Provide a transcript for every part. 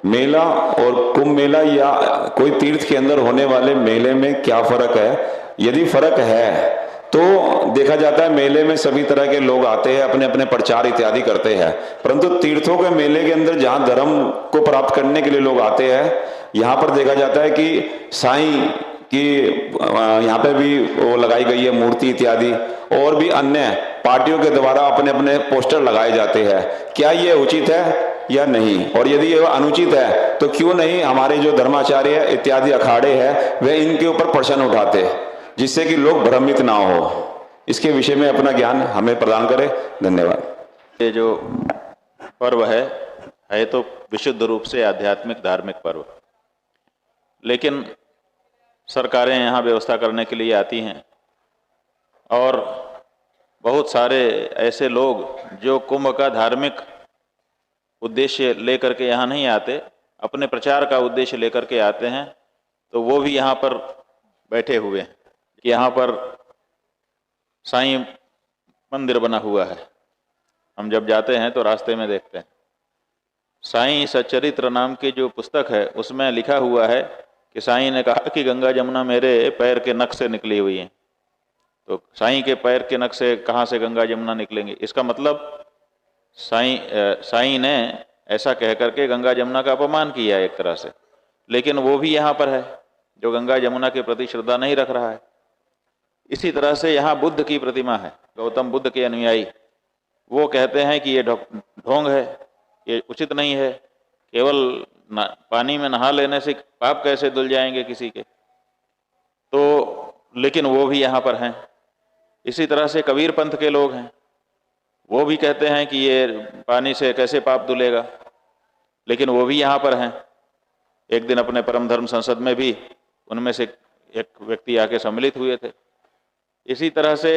मेला और कुंभ मेला या कोई तीर्थ के अंदर होने वाले मेले में क्या फर्क है? यदि फर्क है तो देखा जाता है मेले में सभी तरह के लोग आते हैं, अपने अपने प्रचार इत्यादि करते हैं, परंतु तीर्थों के मेले के अंदर जहां धर्म को प्राप्त करने के लिए लोग आते हैं, यहां पर देखा जाता है कि साईं की यहाँ पे भी वो लगाई गई है मूर्ति इत्यादि, और भी अन्य पार्टियों के द्वारा अपने अपने पोस्टर लगाए जाते हैं। क्या ये उचित है या नहीं? और यदि यह अनुचित है तो क्यों नहीं हमारे जो धर्माचार्य इत्यादि अखाड़े हैं वे इनके ऊपर प्रश्न उठाते, जिससे कि लोग भ्रमित ना हो? इसके विषय में अपना ज्ञान हमें प्रदान करें। धन्यवाद। ये जो पर्व है तो विशुद्ध रूप से आध्यात्मिक धार्मिक पर्व, लेकिन सरकारें यहाँ व्यवस्था करने के लिए आती हैं और बहुत सारे ऐसे लोग जो कुंभ का धार्मिक उद्देश्य लेकर के यहाँ नहीं आते, अपने प्रचार का उद्देश्य लेकर के आते हैं, तो वो भी यहाँ पर बैठे हुए हैं कि यहाँ पर साईं मंदिर बना हुआ है। हम जब जाते हैं तो रास्ते में देखते हैं साईं सच्चरित्र नाम की जो पुस्तक है उसमें लिखा हुआ है कि साईं ने कहा कि गंगा जमुना मेरे पैर के नख से निकली हुई हैं। तो साईं के पैर के नख से कहाँ से गंगा जमुना निकलेंगे? इसका मतलब साईं ने ऐसा कह करके गंगा जमुना का अपमान किया एक तरह से। लेकिन वो भी यहाँ पर है जो गंगा जमुना के प्रति श्रद्धा नहीं रख रहा है। इसी तरह से यहाँ बुद्ध की प्रतिमा है, गौतम बुद्ध के अनुयायी, वो कहते हैं कि ये ढोंग है, ये उचित नहीं है, केवल पानी में नहा लेने से पाप कैसे धुल जाएंगे किसी के? तो लेकिन वो भी यहाँ पर हैं। इसी तरह से कबीर पंथ के लोग हैं, वो भी कहते हैं कि ये पानी से कैसे पाप धुलेगा, लेकिन वो भी यहाँ पर हैं। एक दिन अपने परम धर्म संसद में भी उनमें से एक व्यक्ति आके सम्मिलित हुए थे। इसी तरह से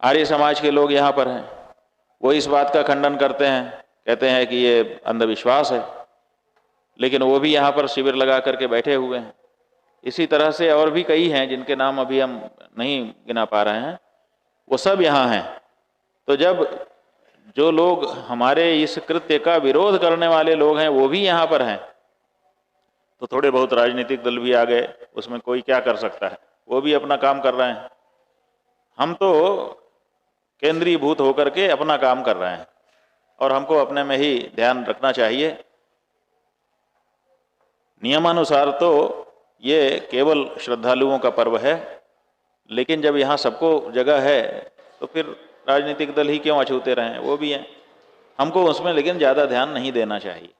आर्य समाज के लोग यहाँ पर हैं, वो इस बात का खंडन करते हैं, कहते हैं कि ये अंधविश्वास है, लेकिन वो भी यहाँ पर शिविर लगा करके बैठे हुए हैं। इसी तरह से और भी कई हैं जिनके नाम अभी हम नहीं गिना पा रहे हैं, वो सब यहाँ हैं। तो जब जो लोग हमारे इस कृत्य का विरोध करने वाले लोग हैं वो भी यहाँ पर हैं, तो थोड़े बहुत राजनीतिक दल भी आ गए, उसमें कोई क्या कर सकता है, वो भी अपना काम कर रहे हैं। हम तो केंद्रीभूत होकर के अपना काम कर रहे हैं और हमको अपने में ही ध्यान रखना चाहिए। नियमानुसार तो ये केवल श्रद्धालुओं का पर्व है, लेकिन जब यहाँ सबको जगह है तो फिर राजनीतिक दल ही क्यों अछूते रहें? वो भी हैं, हमको उसमें लेकिन ज़्यादा ध्यान नहीं देना चाहिए।